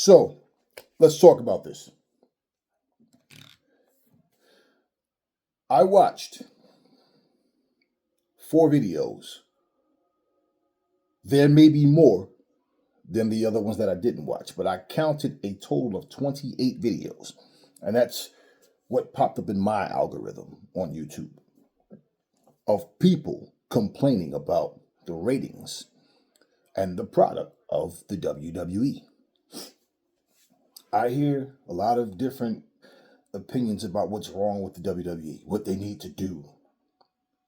So let's talk about this. I watched 4 videos. There may be more than the other ones that I didn't watch, but I counted a total of 28 videos. And that's what popped up in my algorithm on YouTube of people complaining about the ratings and the product of the WWE. I hear a lot of different opinions about what's wrong with the WWE, what they need to do.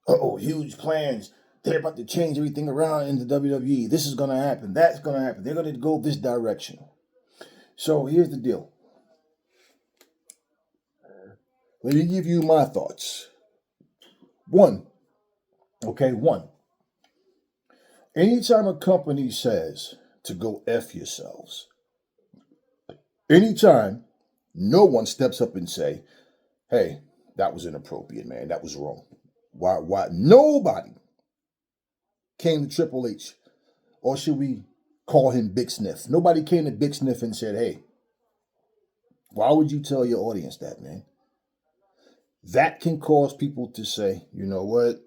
Oh, huge plans. They're about to change everything around in the WWE. This is going to happen. That's going to happen. They're going to go this direction. So here's the deal. Let me give you my thoughts. One. Anytime a company says to go F yourselves, anytime no one steps up and say, hey, that was inappropriate, man. That was wrong. Why? Nobody came to Triple H, or should we call him Big Sniff? Nobody came to Big Sniff and said, hey, why would you tell your audience that, man? That can cause people to say, you know what?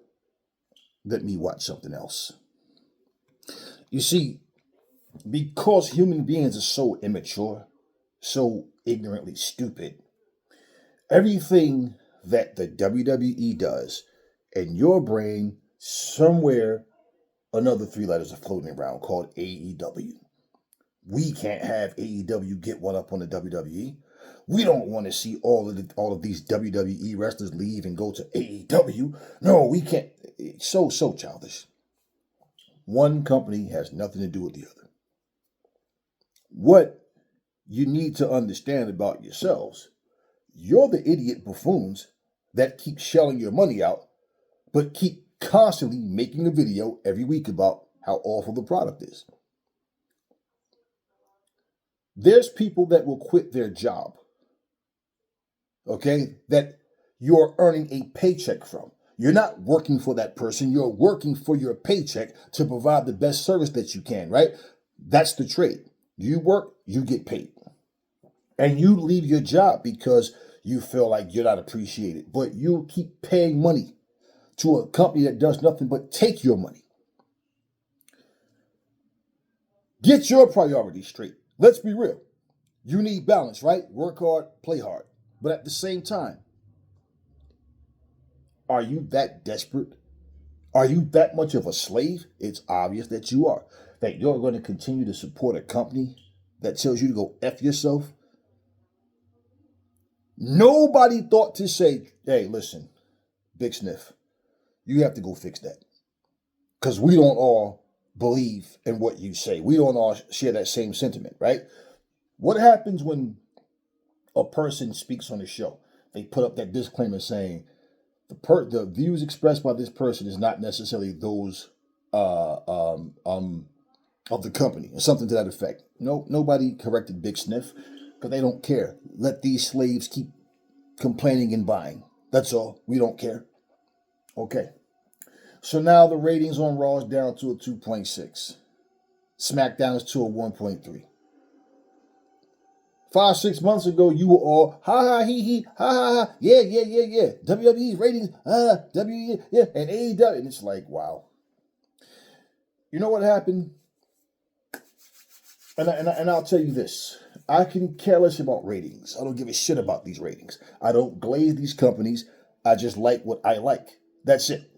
Let me watch something else. You see, because human beings are so immature, so ignorantly stupid, everything that the WWE does in your brain, somewhere another 3 letters are floating around called AEW. We can't have AEW get one up on the WWE. We don't want to see all of these WWE wrestlers leave and go to AEW. No, we can't. It's so childish. One company has nothing to do with the other. What you need to understand about yourselves, you're the idiot buffoons that keep shelling your money out, but keep constantly making a video every week about how awful the product is. There's people that will quit their job, okay, that you're earning a paycheck from. You're not working for that person. You're working for your paycheck to provide the best service that you can, right? That's the trade. You work, you get paid. And you leave your job because you feel like you're not appreciated. But you keep paying money to a company that does nothing but take your money. Get your priorities straight. Let's be real. You need balance, right? Work hard, play hard. But at the same time, are you that desperate? Are you that much of a slave? It's obvious that you are. That you're going to continue to support a company that tells you to go F yourself. Nobody thought to say, hey, listen, Big Sniff, you have to go fix that. Because we don't all believe in what you say. We don't all share that same sentiment, right? What happens when a person speaks on a show? They put up that disclaimer saying, the views expressed by this person is not necessarily those of the company, or something to that effect. No, nobody corrected Big Sniff because they don't care. Let these slaves keep complaining and buying. That's all. We don't care. Okay. So now the ratings on Raw is down to a 2.6. SmackDown is to a 1.3. 5-6 months ago, you were all ha ha he ha ha ha yeah WWE ratings WWE yeah and AEW, and it's like, wow. You know what happened? And I'll tell you this: I can care less about ratings. I don't give a shit about these ratings. I don't glaze these companies. I just like what I like. That's it.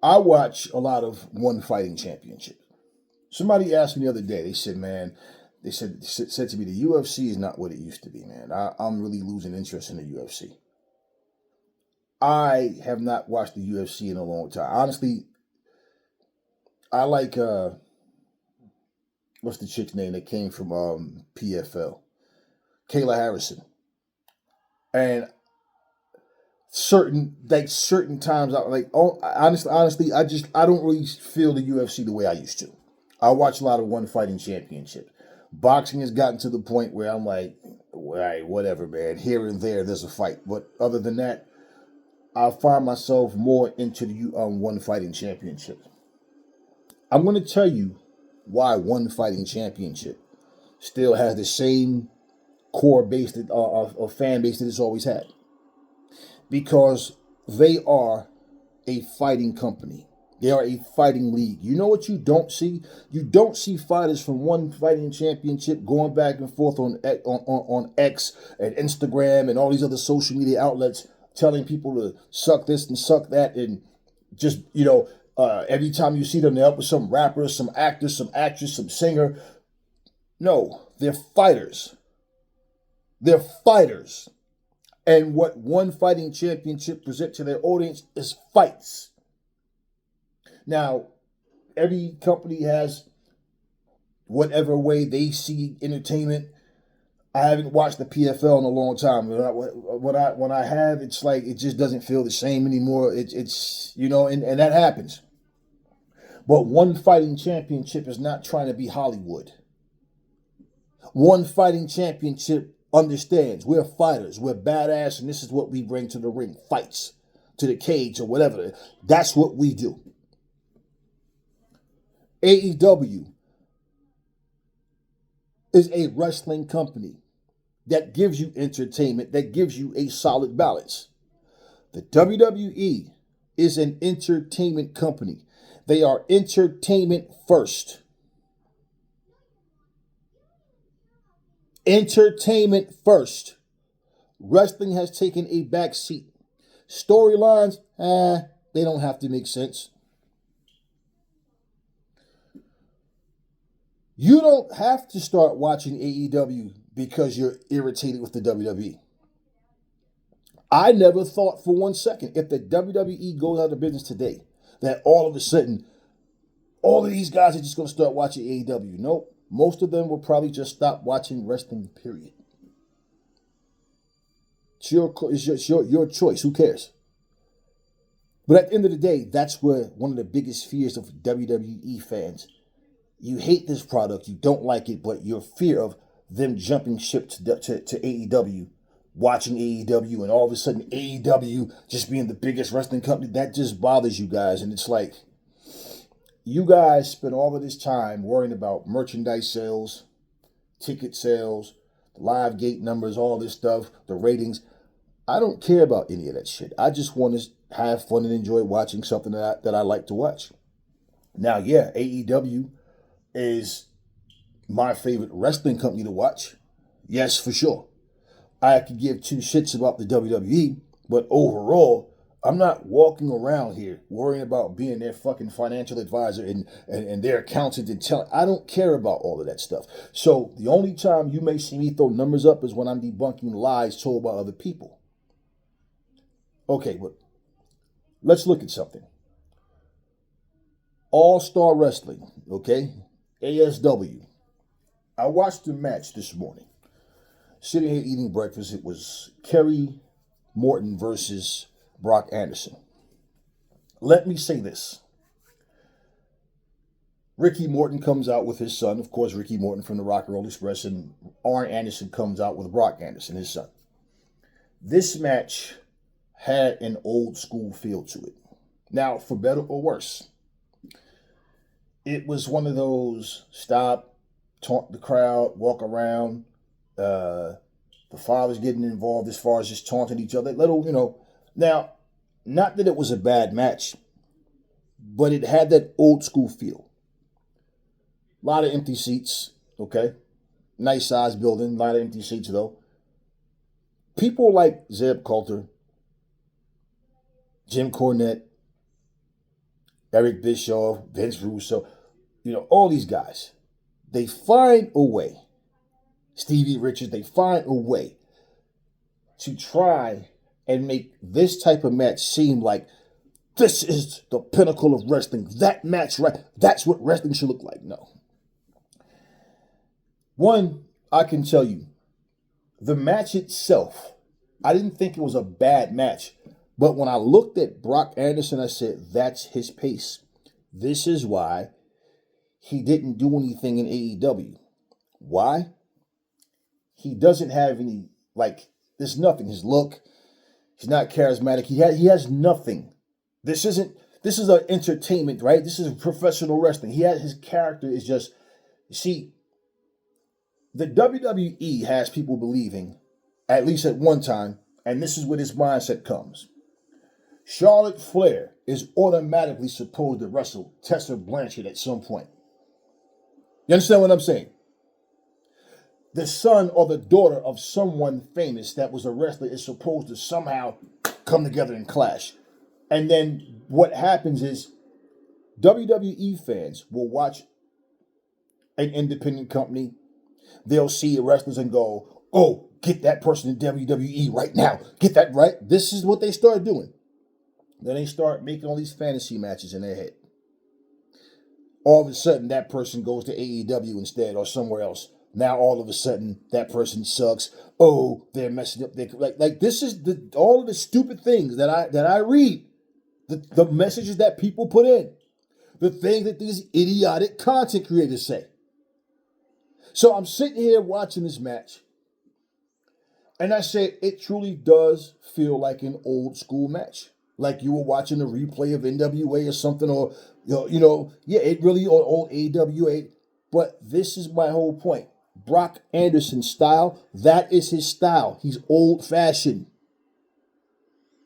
I watch a lot of One Fighting Championship. Somebody asked me the other day, they said to me, the UFC is not what it used to be, man. I'm really losing interest in the UFC. I have not watched the UFC in a long time. Honestly, I like, what's the chick's name that came from PFL? Kayla Harrison. And certain times, honestly, I don't really feel the UFC the way I used to. I watch a lot of One Fighting Championship. Boxing has gotten to the point where I'm like, all right, whatever, man. Here and there, there's a fight. But other than that, I find myself more into the One Fighting Championship. I'm going to tell you why One Fighting Championship still has the same core base of fan base that it's always had. Because they are a fighting company. They are a fighting league. You know what you don't see? You don't see fighters from One Fighting Championship going back and forth on X and Instagram and all these other social media outlets telling people to suck this and suck that, and just, every time you see them, they're up with some rapper, some actor, some actress, some singer. No, they're fighters. They're fighters. And what One Fighting Championship presents to their audience is fights. Now, every company has whatever way they see entertainment. I haven't watched the PFL in a long time. When I have, it's like it just doesn't feel the same anymore. It's and that happens. But One Fighting Championship is not trying to be Hollywood. One Fighting Championship understands we're fighters, we're badass, and this is what we bring to the ring. Fights, to the cage, or whatever. That's what we do. AEW is a wrestling company that gives you entertainment, that gives you a solid balance. The WWE is an entertainment company. They are entertainment first. Entertainment first. Wrestling has taken a back seat. Storylines, they don't have to make sense. You don't have to start watching AEW because you're irritated with the WWE. I never thought for 1 second, if the WWE goes out of business today, that all of a sudden, all of these guys are just going to start watching AEW. Nope. Most of them will probably just stop watching wrestling, period. It's your choice. Who cares? But at the end of the day, that's where one of the biggest fears of WWE fans. You hate this product, you don't like it, but your fear of them jumping ship to AEW, watching AEW, and all of a sudden AEW just being the biggest wrestling company, that just bothers you guys. And it's like, you guys spend all of this time worrying about merchandise sales, ticket sales, live gate numbers, all this stuff, the ratings. I don't care about any of that shit. I just want to have fun and enjoy watching something that I like to watch. Now, yeah, AEW is my favorite wrestling company to watch. Yes, for sure. I could give two shits about the WWE, but overall, I'm not walking around here worrying about being their fucking financial advisor and their accountant and telling. I don't care about all of that stuff. So the only time you may see me throw numbers up is when I'm debunking lies told by other people. Okay, but let's look at something. All-Star Wrestling, okay? ASW. I watched the match this morning. Sitting here eating breakfast, it was Kerry Morton versus Brock Anderson. Let me say this. Ricky Morton comes out with his son, of course, Ricky Morton from the Rock and Roll Express, and Arn Anderson comes out with Brock Anderson, his son. This match had an old school feel to it. Now, for better or worse, it was one of those stop, taunt the crowd, walk around, the fathers getting involved as far as just taunting each other. Little, Now, not that it was a bad match, but it had that old school feel. A lot of empty seats, okay? Nice size building, a lot of empty seats though. People like Zeb Coulter, Jim Cornette, Eric Bischoff, Vince Russo, all these guys, they find a way. Stevie Richards, they find a way to try and make this type of match seem like this is the pinnacle of wrestling. That match, right? That's what wrestling should look like. No. One, I can tell you, the match itself, I didn't think it was a bad match. But when I looked at Brock Anderson, I said, that's his pace. This is why he didn't do anything in AEW. Why? He doesn't have any, there's nothing. His look, he's not charismatic. He has nothing. This isn't, This is an entertainment, right? This is professional wrestling. His character is just, see, the WWE has people believing, at least at one time, and this is where this mindset comes. Charlotte Flair is automatically supposed to wrestle Tessa Blanchard at some point. You understand what I'm saying? The son or the daughter of someone famous that was a wrestler is supposed to somehow come together and clash. And then what happens is WWE fans will watch an independent company. They'll see wrestlers and go, oh, get that person in WWE right now. Get that right. This is what they start doing. Then they start making all these fantasy matches in their head. All of a sudden, that person goes to AEW instead or somewhere else. Now, all of a sudden, that person sucks. Oh, they're messing up. Like this is all of the stupid things that I read. The messages that people put in. The things that these idiotic content creators say. So I'm sitting here watching this match. And I said, it truly does feel like an old school match. Like you were watching a replay of NWA or something, or, it really, or old AWA. But this is my whole point. Brock Anderson's style, that is his style. He's old fashioned.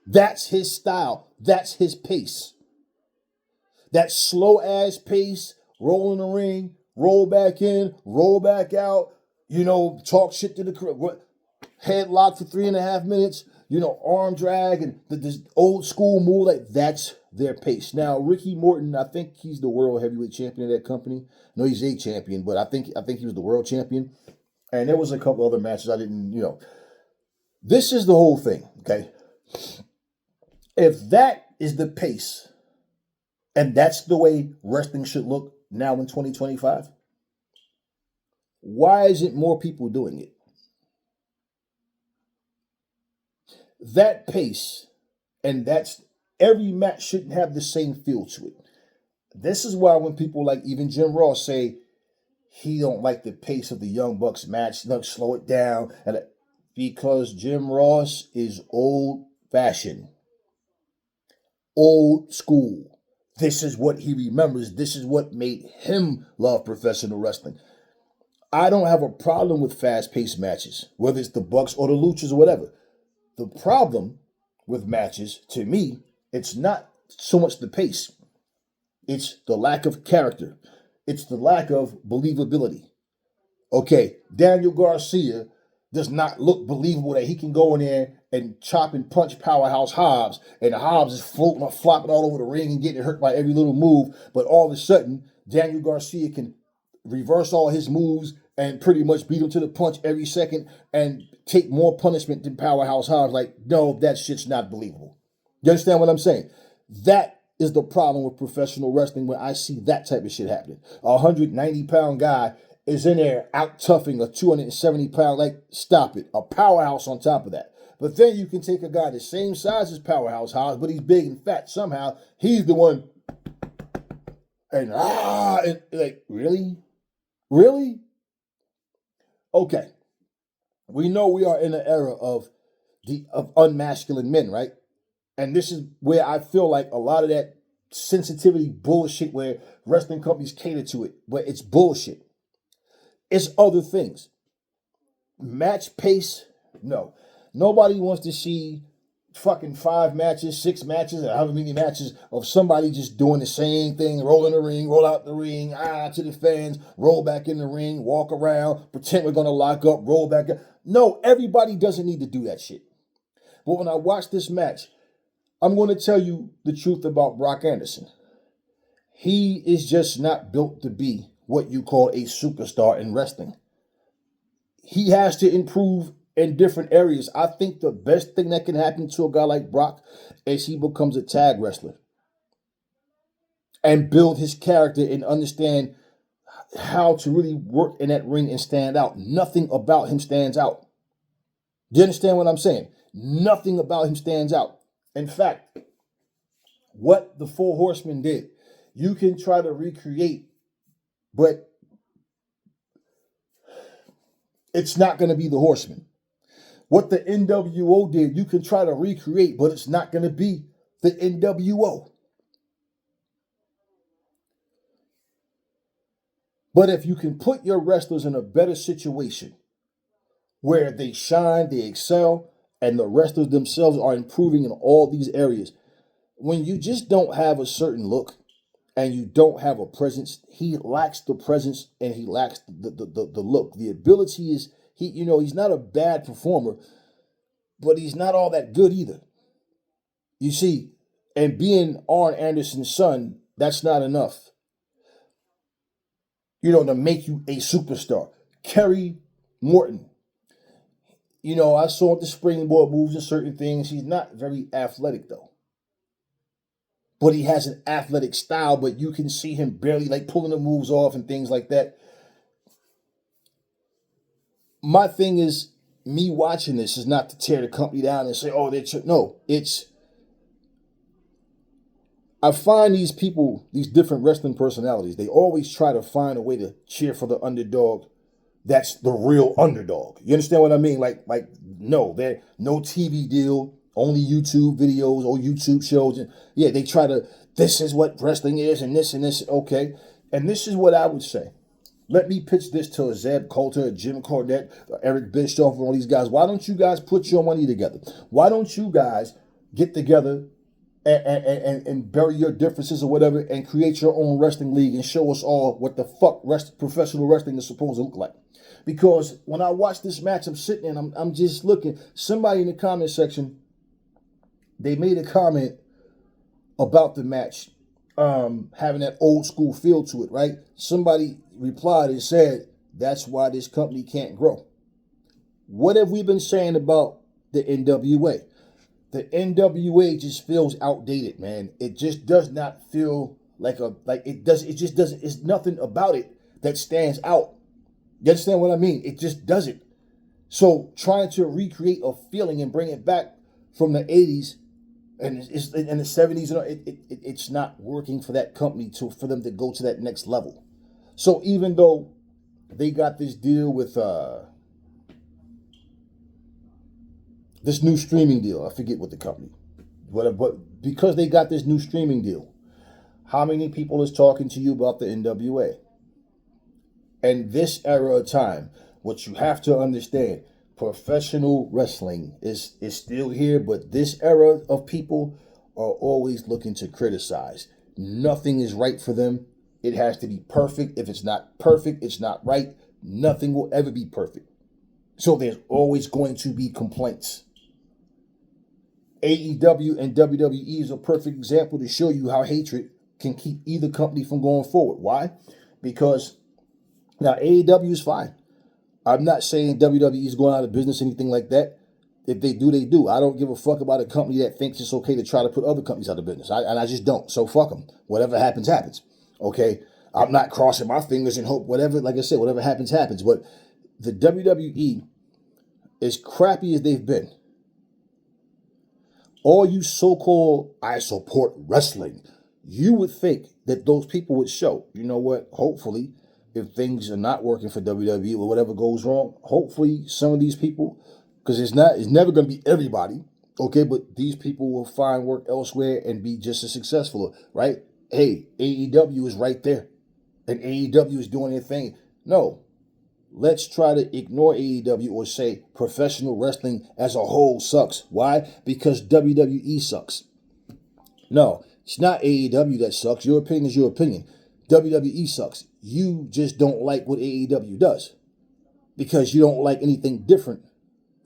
That's his style. That's his pace. That slow ass pace, roll in the ring, roll back in, roll back out, talk shit to the crowd. Headlock for 3.5 minutes, arm drag and this old school move, like that's their pace. Now, Ricky Morton, I think he's the world heavyweight champion of that company. No, he's a champion, but I think he was the world champion. And there was a couple other matches I didn't, This is the whole thing, okay? If that is the pace, and that's the way wrestling should look now in 2025, why isn't more people doing it? That pace, and that's every match shouldn't have the same feel to it. This is why when people like even Jim Ross say he don't like the pace of the Young Bucks match, slow it down, because Jim Ross is old fashioned, old school. This is what he remembers. This is what made him love professional wrestling. I don't have a problem with fast-paced matches, whether it's the Bucks or the Luchas or whatever. The problem with matches, to me, it's not so much the pace. It's the lack of character. It's the lack of believability. Okay, Daniel Garcia does not look believable that he can go in there and chop and punch Powerhouse Hobbs, and Hobbs is floating or flopping all over the ring and getting hurt by every little move, but all of a sudden, Daniel Garcia can reverse all his moves and pretty much beat him to the punch every second and take more punishment than Powerhouse Hobbs. Like, no, that shit's not believable. You understand what I'm saying? That is the problem with professional wrestling when I see that type of shit happening. A 190-pound guy is in there out-toughing a 270-pound, like, stop it. A powerhouse on top of that. But then you can take a guy the same size as Powerhouse Hobbs, but he's big and fat. Somehow, he's the one, and like, really? Really? Okay. We know we are in an era of unmasculine men, right? And this is where I feel like a lot of that sensitivity bullshit where wrestling companies cater to it, but it's bullshit. It's other things. Match pace, no. Nobody wants to see fucking 5 matches, 6 matches, or however many matches of somebody just doing the same thing, roll in the ring, roll out the ring, to the fans, roll back in the ring, walk around, pretend we're going to lock up, roll back up. No, everybody doesn't need to do that shit. But when I watch this match, I'm going to tell you the truth about Brock Anderson. He is just not built to be what you call a superstar in wrestling. He has to improve in different areas. I think the best thing that can happen to a guy like Brock is he becomes a tag wrestler and build his character and understand how to really work in that ring and stand out. Nothing about him stands out. Do you understand what I'm saying? Nothing about him stands out. In fact, what the Four Horsemen did, you can try to recreate, but it's not going to be the Horsemen. What the NWO did, you can try to recreate, but it's not going to be the NWO. But if you can put your wrestlers in a better situation where they shine, they excel, and the wrestlers themselves are improving in all these areas, when you just don't have a certain look and you don't have a presence, he lacks the presence and he lacks the look. The ability is, he's not a bad performer, but he's not all that good either. You see, and being Arn Anderson's son, that's not enough, to make you a superstar. Kerry Morton, I saw the springboard moves and certain things. He's not very athletic, though. But he has an athletic style, but you can see him barely like pulling the moves off and things like that. My thing is, me watching this is not to tear the company down and say, oh, no, I find these people, these different wrestling personalities, they always try to find a way to cheer for the underdog. That's the real underdog. You understand what I mean? No, there no TV deal, only YouTube videos or YouTube shows. And yeah, they try to, this is what wrestling is and this, okay. And this is what I would say. Let me pitch this to Zeb Coulter, Jim Cornette, Eric Bischoff, and all these guys. Why don't you guys put your money together? Why don't you guys get together and bury your differences or whatever and create your own wrestling league and show us all what the fuck professional wrestling is supposed to look like? Because when I watch this match, I'm sitting and I'm just looking. Somebody in the comment section, they made a comment about the match having that old school feel to it, right? Somebody replied and said, that's why this company can't grow. What have we been saying about the NWA? The NWA just feels outdated, man. It just does not feel it's nothing about it that stands out. You understand what I mean? It just doesn't. So trying to recreate a feeling and bring it back from the 80s and in the 70s, it's not working for that company for them to go to that next level. So even though they got this deal with this new streaming deal, I forget what the company, but because they got this new streaming deal, how many people is talking to you about the NWA? And this era of time, what you have to understand, professional wrestling is still here, but this era of people are always looking to criticize. Nothing is right for them. It has to be perfect. If it's not perfect, it's not right. Nothing will ever be perfect. So there's always going to be complaints. AEW and WWE is a perfect example to show you how hatred can keep either company from going forward. Why? Because now AEW is fine. I'm not saying WWE is going out of business, anything like that. If they do, they do. I don't give a fuck about a company that thinks it's okay to try to put other companies out of business. I just don't. So fuck them. Whatever happens, happens. Okay? I'm not crossing my fingers and hope whatever, like I said, whatever happens, happens. But the WWE, as crappy as they've been, all you so-called, I support wrestling, you would think that those people would show, you know what, hopefully, if things are not working for WWE or whatever goes wrong, hopefully some of these people, because it's never going to be everybody, okay, but these people will find work elsewhere and be just as successful, right? Hey, AEW is right there, and AEW is doing their thing. No, let's try to ignore AEW or say professional wrestling as a whole sucks. Why? Because WWE sucks. No, it's not AEW that sucks. Your opinion is your opinion. WWE sucks. You just don't like what AEW does because you don't like anything different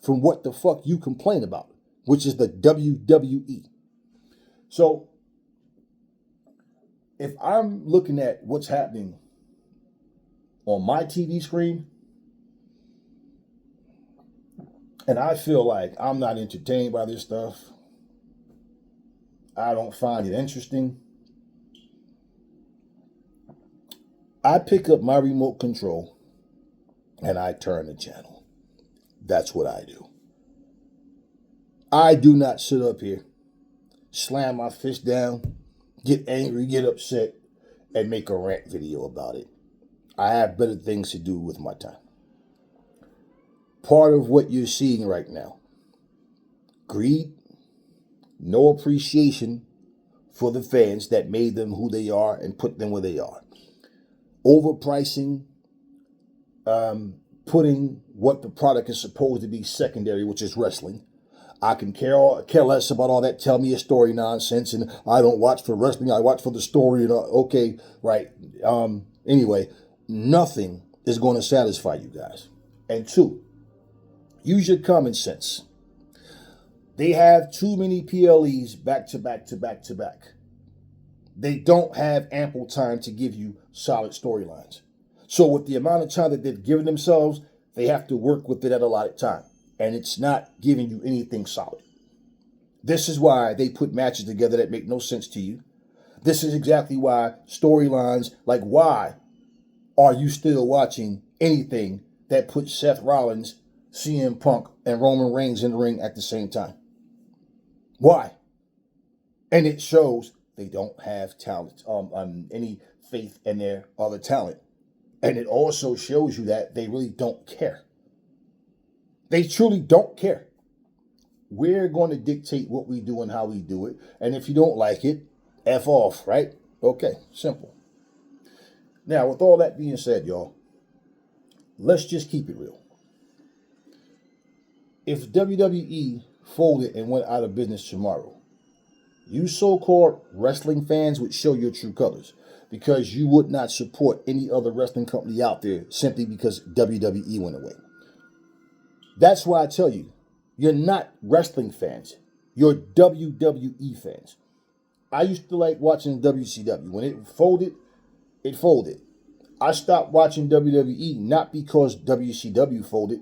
from what the fuck you complain about, which is the WWE. So if I'm looking at what's happening on my TV screen and I feel like I'm not entertained by this stuff, I don't find it interesting, I pick up my remote control and I turn the channel. That's what I do. I do not sit up here, slam my fist down, get angry, get upset, and make a rant video about it. I have better things to do with my time. Part of what you're seeing right now, greed, no appreciation for the fans that made them who they are and put them where they are. overpricing, putting what the product is supposed to be secondary, which is wrestling. I can care less about all that tell me a story nonsense, and I don't watch for wrestling, I watch for the story. And okay, right. Anyway, nothing is going to satisfy you guys. And two, use your common sense. They have too many PLEs back to back to back to back. They don't have ample time to give you solid storylines. So with the amount of time that they've given themselves, they have to work with it at a lot of time. And it's not giving you anything solid. This is why they put matches together that make no sense to you. This is exactly why storylines, like why are you still watching anything that puts Seth Rollins, CM Punk, and Roman Reigns in the ring at the same time? Why? And it shows they don't have talent, any faith in their other talent. And it also shows you that they really don't care. They truly don't care. We're going to dictate what we do and how we do it. And if you don't like it, F off, right? Okay, simple. Now, with all that being said, y'all, let's just keep it real. If WWE folded and went out of business tomorrow, you so-called wrestling fans would show your true colors, because you would not support any other wrestling company out there simply because WWE went away. That's why I tell you, you're not wrestling fans. You're WWE fans. I used to like watching WCW. When it folded, it folded. I stopped watching WWE not because WCW folded,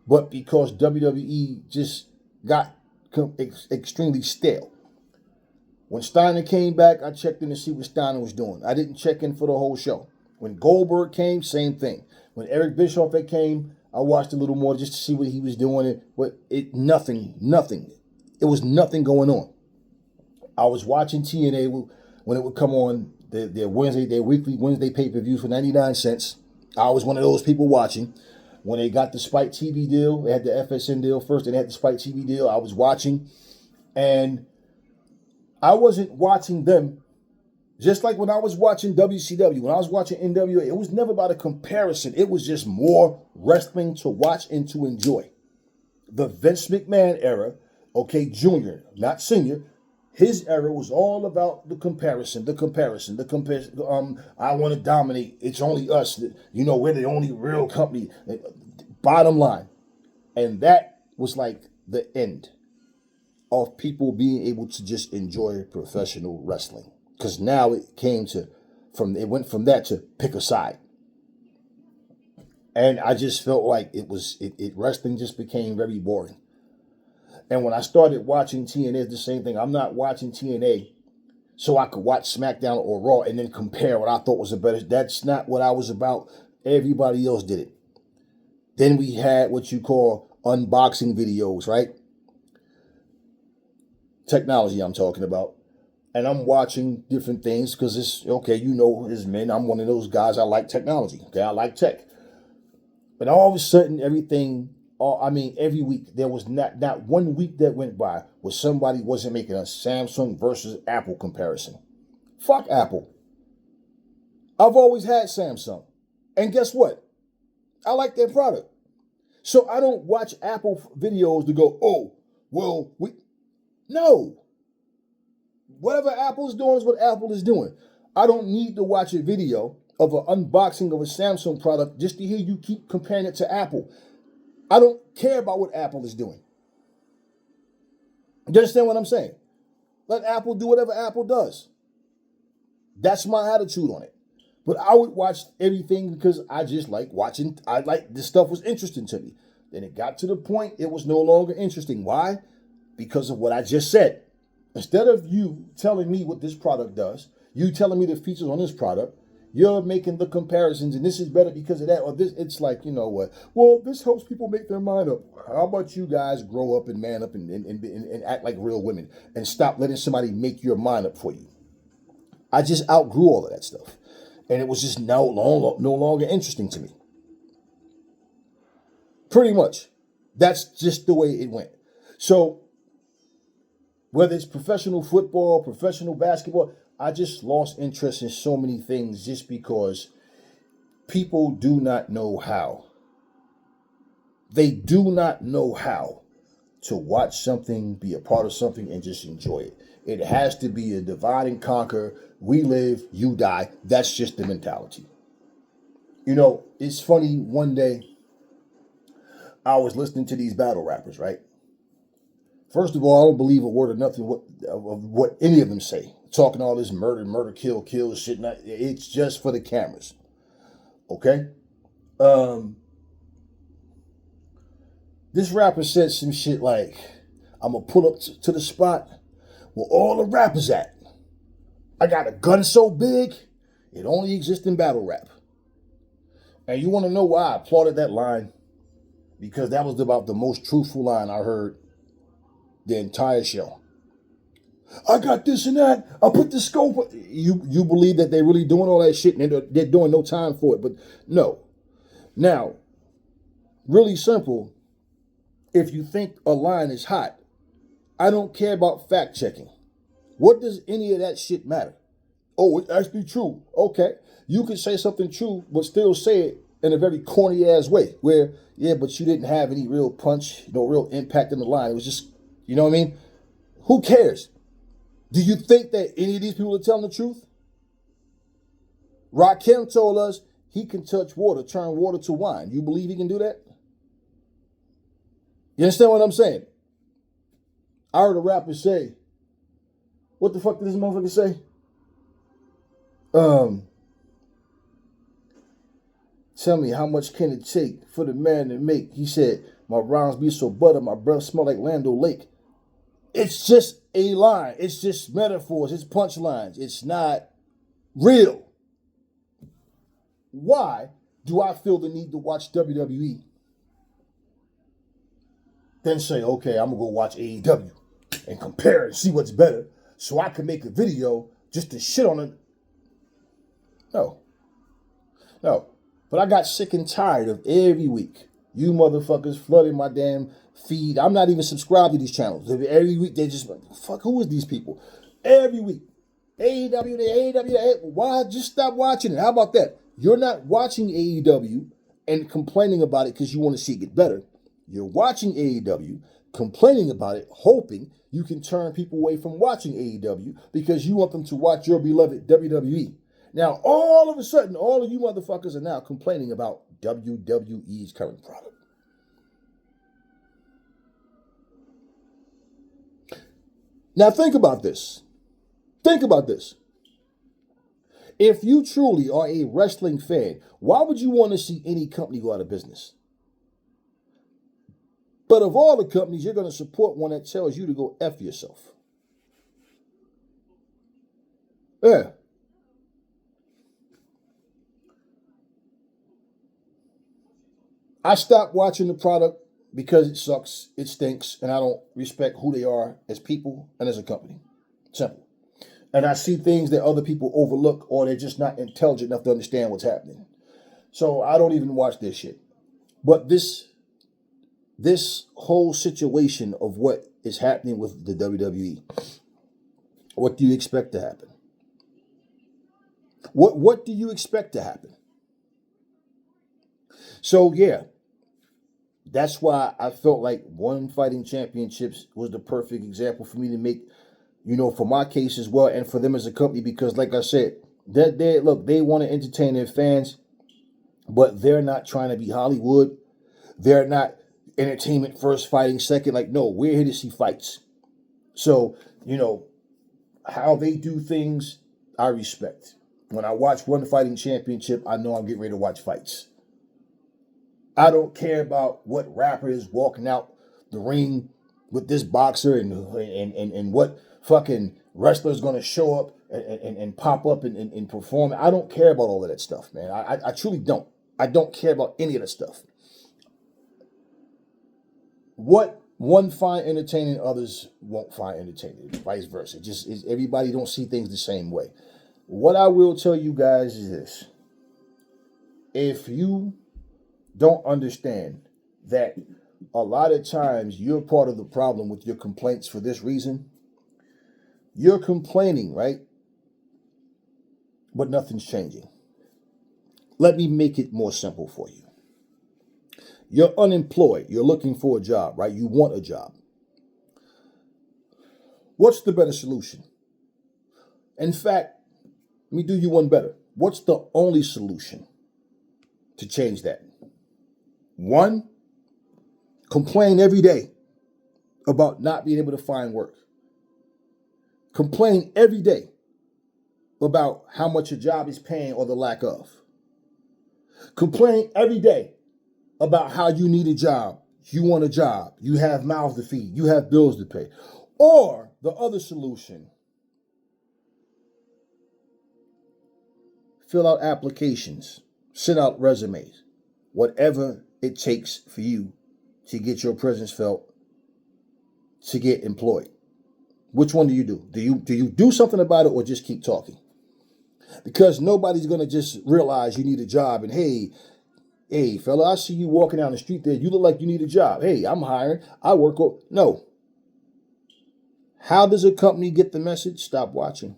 but because WWE just got extremely stale. When Steiner came back, I checked in to see what Steiner was doing. I didn't check in for the whole show. When Goldberg came, same thing. When Eric Bischoff came, I watched a little more just to see what he was doing. But nothing. It was nothing going on. I was watching TNA when it would come on their weekly Wednesday pay-per-view for 99 cents. I was one of those people watching. When they got the Spike TV deal, they had the FSN deal first, and they had the Spike TV deal. I was watching, and I wasn't watching them just like when I was watching WCW, when I was watching NWA. It was never about a comparison. It was just more wrestling to watch and to enjoy. The Vince McMahon era, okay, junior, not senior, his era was all about the comparison. I want to dominate. It's only us. We're the only real company. Bottom line. And that was like the end of people being able to just enjoy professional wrestling. Because now it went from that to pick a side. And I just felt like wrestling just became very boring. And when I started watching TNA, it's the same thing. I'm not watching TNA so I could watch SmackDown or Raw and then compare what I thought was the better. That's not what I was about. Everybody else did it. Then we had what you call unboxing videos, right? Technology I'm talking about. And I'm watching different things because it's, okay, as men, I'm one of those guys. I like technology. Okay, I like tech. But all of a sudden, every week, there was not one week that went by where somebody wasn't making a Samsung versus Apple comparison. Fuck Apple. I've always had Samsung. And guess what? I like their product. So I don't watch Apple videos to go, no. Whatever Apple's doing is what Apple is doing. I don't need to watch a video of an unboxing of a Samsung product just to hear you keep comparing it to Apple. I don't care about what Apple is doing. You understand what I'm saying? Let Apple do whatever Apple does. That's my attitude on it. But I would watch everything because I just like watching. This stuff was interesting to me. Then it got to the point it was no longer interesting. Why? Because of what I just said. Instead of you telling me what this product does, you telling me the features on this product, you're making the comparisons, and this is better because of that, or this. It's like, you know what? Well, this helps people make their mind up. How about you guys grow up and man up and act like real women and stop letting somebody make your mind up for you? I just outgrew all of that stuff, and it was just no longer interesting to me. Pretty much, that's just the way it went. So whether it's professional football, professional basketball, I just lost interest in so many things just because People do not know how. They do not know how to watch something, be a part of something, and just enjoy it. It has to be a divide and conquer. We live, you die. That's just the mentality. You know, it's funny. One day, I was listening to these battle rappers, right? First of all, I don't believe a word of nothing of what any of them say. Talking all this murder, murder, kill, kill shit. It's just for the cameras. Okay? This rapper said some shit like, I'm going to pull up to the spot where all the rappers at. I got a gun so big, it only exists in battle rap. And you want to know why I applauded that line? Because that was about the most truthful line I heard the entire show. I got this and that. I put the scope. You believe that they're really doing all that shit and they're doing no time for it. But no. Now, really simple. If you think a line is hot, I don't care about fact checking. What does any of that shit matter? Oh, it's actually true. Okay. You can say something true, but still say it in a very corny ass way where, yeah, but you didn't have any real punch, no real impact in the line. It was just, you know what I mean? Who cares? Do you think that any of these people are telling the truth? Rakim told us he can touch water, turn water to wine. You believe he can do that? You understand what I'm saying? I heard a rapper say, what the fuck did this motherfucker say? Tell me, how much can it take for the man to make? He said, my rhymes be so butter, my breath smell like Lando Lake. It's just a line. It's just metaphors. It's punchlines. It's not real. Why do I feel the need to watch WWE? Then say, okay, I'm going to go watch AEW and compare and see what's better so I can make a video just to shit on it. No. But I got sick and tired of every week you motherfuckers flooding my damn feed. I'm not even subscribed to these channels. Every week they just, fuck, who is these people? Every week. AEW, why? Just stop watching it. How about that? You're not watching AEW and complaining about it because you want to see it get better. You're watching AEW, complaining about it, hoping you can turn people away from watching AEW because you want them to watch your beloved WWE. Now, all of a sudden, all of you motherfuckers are now complaining about WWE's current product. Now, think about this. Think about this. If you truly are a wrestling fan, why would you want to see any company go out of business? But of all the companies, you're going to support one that tells you to go F yourself. Yeah. I stopped watching the product because it sucks, it stinks, and I don't respect who they are as people and as a company. Simple. And I see things that other people overlook or they're just not intelligent enough to understand what's happening. So I don't even watch this shit. But this whole situation of what is happening with the WWE, what do you expect to happen? What do you expect to happen? So yeah, that's why I felt like One Fighting Championships was the perfect example for me to make, for my case as well, and for them as a company, because like I said, they want to entertain their fans, but they're not trying to be Hollywood. They're not entertainment first, fighting second. Like, no, we're here to see fights. So, how they do things, I respect. When I watch One Fighting Championship, I know I'm getting ready to watch fights. I don't care about what rapper is walking out the ring with this boxer and what fucking wrestler is going to show up and pop up and perform. I don't care about all of that stuff, man. I truly don't. I don't care about any of that stuff. What one find entertaining, others won't find entertaining, vice versa. Everybody don't see things the same way. What I will tell you guys is this. If you don't understand that a lot of times you're part of the problem with your complaints for this reason, you're complaining, right? But nothing's changing. Let me make it more simple for you. You're unemployed. You're looking for a job, right? You want a job. What's the better solution? In fact, let me do you one better. What's the only solution to change that? One, complain every day about not being able to find work. Complain every day about how much your job is paying or the lack of. Complain every day about how you need a job, you want a job, you have mouths to feed, you have bills to pay. Or the other solution, fill out applications, send out resumes, whatever it takes for you to get your presence felt, to get employed. Which one do you do? Do you do something about it or just keep talking? Because nobody's going to just realize you need a job and, hey, fella, I see you walking down the street there. You look like you need a job. Hey, I'm hiring. I work. No. How does a company get the message? Stop watching.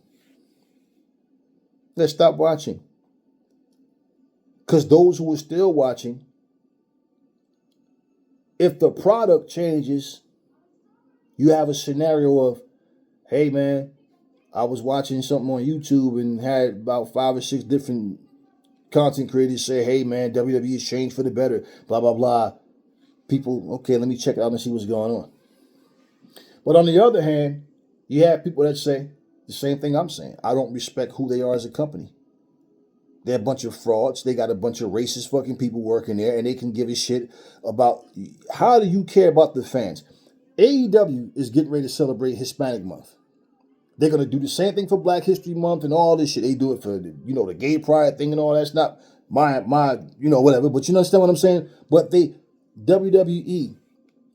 Let's stop watching. Because those who are still watching, if the product changes, you have a scenario of, hey, man, I was watching something on YouTube and had about 5 or 6 different content creators say, hey, man, WWE has changed for the better, blah, blah, blah. People, okay, let me check it out and see what's going on. But on the other hand, you have people that say the same thing I'm saying. I don't respect who they are as a company. They're a bunch of frauds. They got a bunch of racist fucking people working there, and they can give a shit about, how do you care about the fans? AEW is getting ready to celebrate Hispanic Month. They're going to do the same thing for Black History Month and all this shit. They do it for, the gay pride thing and all that. That's not my, whatever. But you understand what I'm saying? But WWE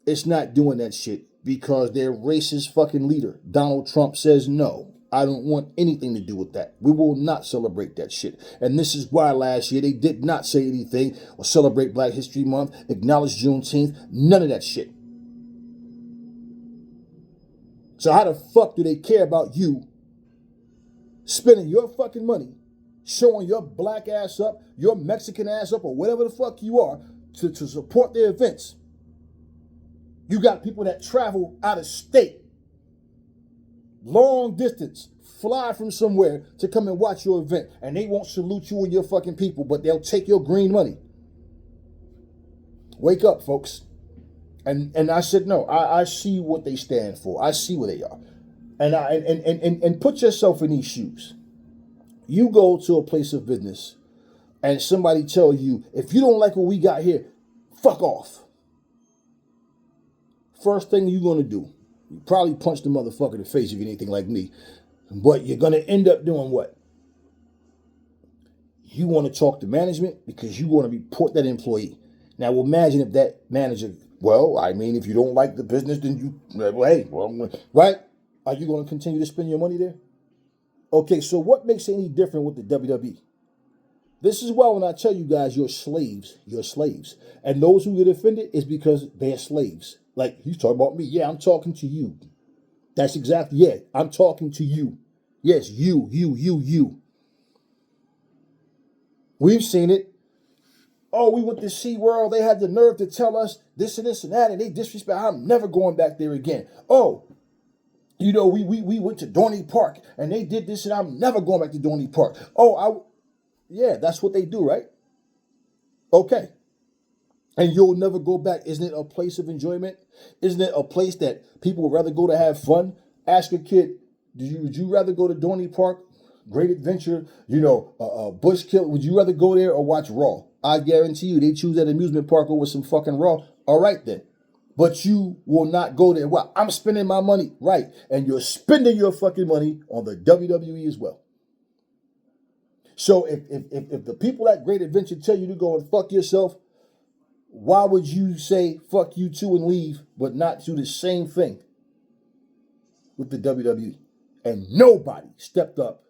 is not doing that shit because their racist fucking leader, Donald Trump, says no. I don't want anything to do with that. We will not celebrate that shit. And this is why last year they did not say anything or celebrate Black History Month, acknowledge Juneteenth, none of that shit. So how the fuck do they care about you spending your fucking money, showing your black ass up, your Mexican ass up, or whatever the fuck you are, to support their events? You got people that travel out of state, long distance, fly from somewhere to come and watch your event, and they won't salute you and your fucking people, but they'll take your green money. Wake up, folks. And I said, no, I see what they stand for. I see where they are. And put yourself in these shoes. You go to a place of business and somebody tell you, if you don't like what we got here, fuck off. First thing you're going to do, you probably punch the motherfucker in the face if you're anything like me. But you're going to end up doing what? You want to talk to management because you want to report that employee. Now, imagine if that manager, if you don't like the business, then right? Are you going to continue to spend your money there? Okay, so what makes it any different with the WWE? This is why when I tell you guys you're slaves. And those who get offended is because they're slaves. Like, he's talking about me. Yeah, I'm talking to you. That's exactly, I'm talking to you. Yes, you. We've seen it. Oh, we went to SeaWorld. They had the nerve to tell us this and this and that, and they disrespect. I'm never going back there again. Oh, we went to Dorney Park, and they did this, and I'm never going back to Dorney Park. Oh, that's what they do, right? Okay. And you'll never go back. Isn't it a place of enjoyment? Isn't it a place that people would rather go to have fun? Ask a kid, would you rather go to Dorney Park, Great Adventure, Bushkill? Would you rather go there or watch Raw? I guarantee you they choose that amusement park over some fucking Raw. All right then. But you will not go there. Well, I'm spending my money. Right. And you're spending your fucking money on the WWE as well. So if the people at Great Adventure tell you to go and fuck yourself, why would you say fuck you too and leave, but not do the same thing with the WWE? And nobody stepped up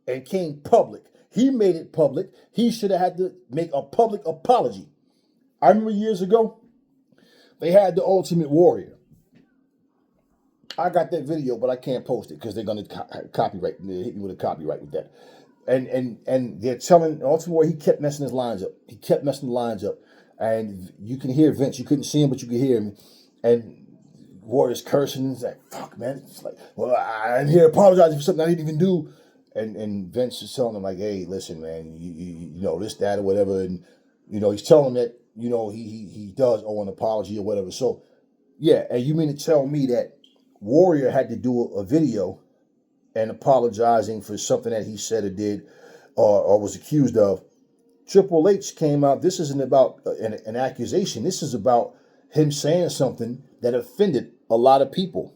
and came public. He made it public. He should have had to make a public apology. I remember years ago, they had the Ultimate Warrior. I got that video, but I can't post it because they're going to copyright. They hit me with a copyright with that. And they're telling ultimately he kept messing his lines up. He kept messing the lines up, and you can hear Vince. You couldn't see him, but you could hear him, and Warrior's cursing. He's like, "Fuck, man!" It's like, "Well, I'm here apologizing for something I didn't even do," and Vince is telling him like, "Hey, listen, man, you know this, that, or whatever," and he's telling him that he does owe an apology or whatever. So yeah, and you mean to tell me that Warrior had to do a video and apologizing for something that he said or did or was accused of? Triple H came out. This isn't about an accusation. This is about him saying something that offended a lot of people.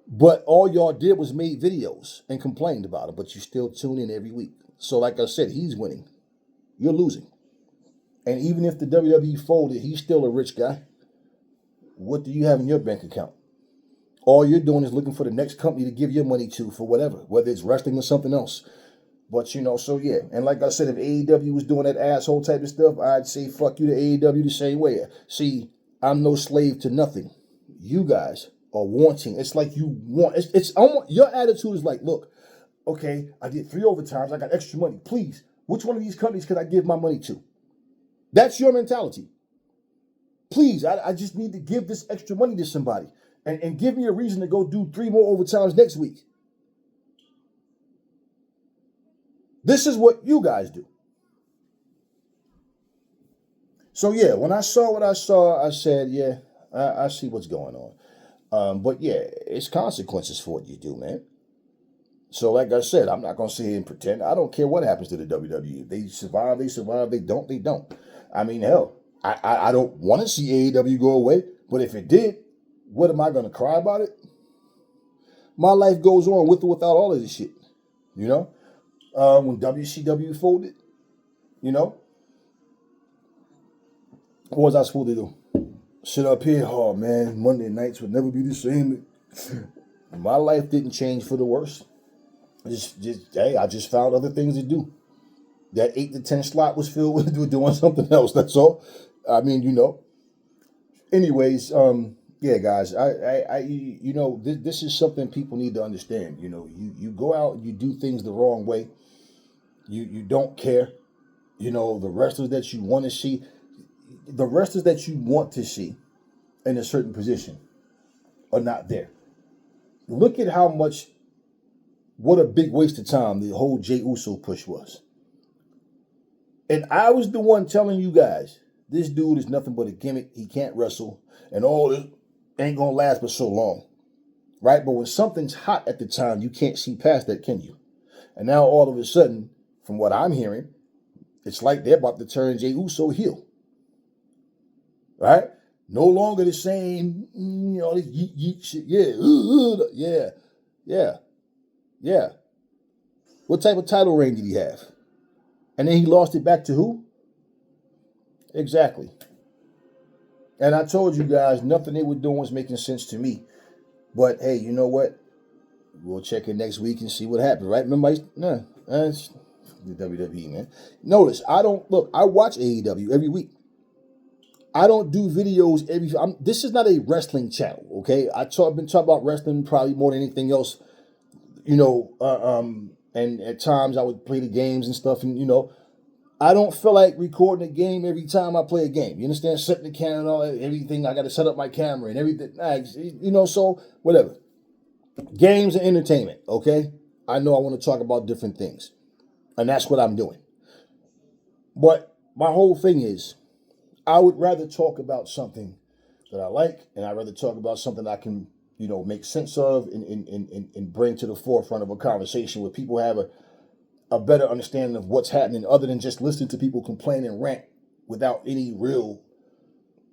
But all y'all did was made videos and complained about it, but you still tune in every week. So like I said, he's winning. You're losing. And even if the WWE folded, he's still a rich guy. What do you have in your bank account? All you're doing is looking for the next company to give your money to for whatever, whether it's wrestling or something else. But so yeah. And like I said, if AEW was doing that asshole type of stuff, I'd say fuck you to AEW the same way. See, I'm no slave to nothing. You guys are wanting. It's like you want. It's almost, your attitude is like, look, okay, I did 3 overtimes. I got extra money. Please, which one of these companies can I give my money to? That's your mentality. Please, I just need to give this extra money to somebody. And give me a reason to go do 3 more overtimes next week. This is what you guys do. So yeah, when I saw what I saw, I said, yeah, I see what's going on. But yeah, it's consequences for what you do, man. So like I said, I'm not going to sit here and pretend. I don't care what happens to the WWE. If they survive, they survive. They don't. I mean, hell, I don't want to see AEW go away. But if it did, what am I going to cry about it? My life goes on with or without all of this shit. When WCW folded, what was I supposed to do? Sit up here, oh man, Monday nights would never be the same. My life didn't change for the worse. Hey, I just found other things to do. That 8 to 10 slot was filled with doing something else. That's all. I mean, Anyways, yeah, guys, this is something people need to understand. You go out and you do things the wrong way. You don't care. The wrestlers that you want to see, in a certain position are not there. Look at what a big waste of time the whole Jey Uso push was. And I was the one telling you guys, this dude is nothing but a gimmick. He can't wrestle. And all this ain't going to last but so long. Right? But when something's hot at the time, you can't see past that, can you? And now all of a sudden, from what I'm hearing, it's like they're about to turn Jey Uso heel. Right? No longer the same, this yeet shit. Yeah. What type of title reign did he have? And then he lost it back to who? Exactly. And I told you guys, nothing they were doing was making sense to me. But hey, you know what? We'll check it next week and see what happens, right? Remember, it's the WWE, man. Notice, I watch AEW every week. I don't do videos this is not a wrestling channel, okay? I've been talking about wrestling probably more than anything else, and at times I would play the games and stuff, and I don't feel like recording a game every time I play a game. You understand? Setting the camera, everything. I got to set up my camera and everything. So whatever. Games and entertainment, okay? I know I want to talk about different things, and that's what I'm doing. But my whole thing is, I would rather talk about something that I like, and I'd rather talk about something I can, make sense of and bring to the forefront of a conversation where people have a better understanding of what's happening, other than just listening to people complain and rant without any real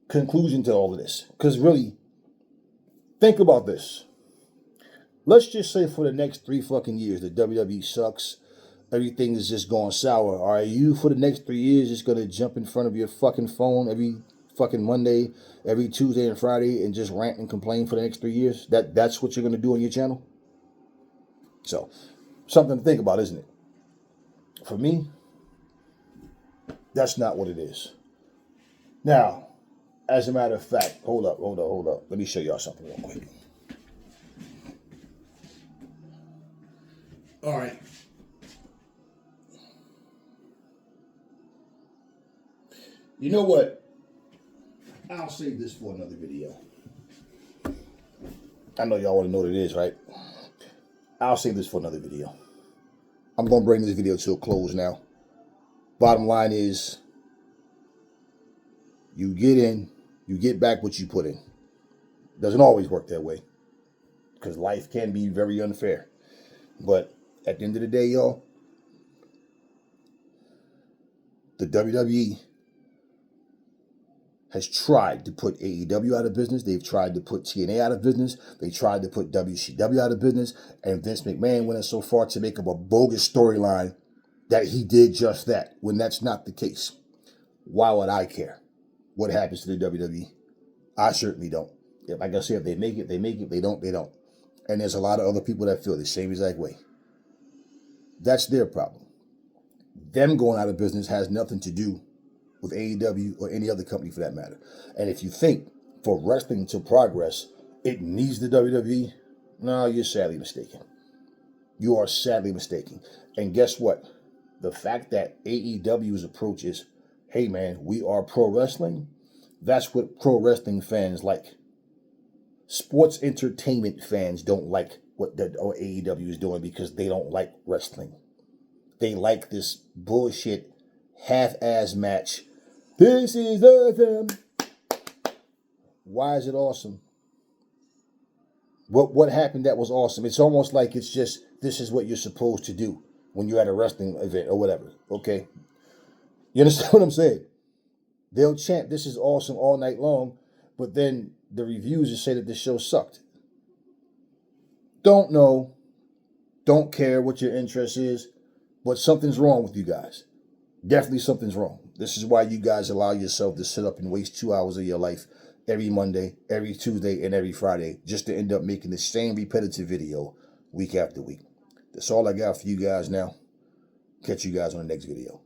conclusion to all of this. Because really, think about this. Let's just say for the next 3 fucking years, the WWE sucks. Everything is just going sour. Are you, for the next 3 years, just going to jump in front of your fucking phone every fucking Monday, every Tuesday and Friday, and just rant and complain for the next 3 years? That's what you're going to do on your channel? So, something to think about, isn't it? For me, that's not what it is. Now, as a matter of fact, hold up. Let me show y'all something real quick. All right. You know what? I'll save this for another video. I know y'all want to know what it is, right? I'll save this for another video. I'm going to bring this video to a close now. Bottom line is, you get in, you get back what you put in. Doesn't always work that way, because life can be very unfair. But at the end of the day, y'all, the WWE has tried to put AEW out of business. They've tried to put TNA out of business. They tried to put WCW out of business. And Vince McMahon went so far to make up a bogus storyline that he did just that, when that's not the case. Why would I care what happens to the WWE? I certainly don't. Like I said, if they make it, they make it. They don't, they don't. And there's a lot of other people that feel the same exact way. That's their problem. Them going out of business has nothing to do with AEW or any other company for that matter. And if you think for wrestling to progress, it needs the WWE, no, you're sadly mistaken. You are sadly mistaken. And guess what? The fact that AEW's approach is, hey man, we are pro wrestling, that's what pro wrestling fans like. Sports entertainment fans don't like what AEW is doing because they don't like wrestling. They like this bullshit half-ass match. This is awesome. Why is it awesome? What happened that was awesome? It's almost like it's just, this is what you're supposed to do when you're at a wrestling event or whatever, okay? You understand what I'm saying? They'll chant, this is awesome all night long, but then the reviews will say that the show sucked. Don't know, don't care what your interest is, but something's wrong with you guys. Definitely something's wrong. This is why you guys allow yourself to sit up and waste 2 hours of your life every Monday, every Tuesday, and every Friday just to end up making the same repetitive video week after week. That's all I got for you guys now. Catch you guys on the next video.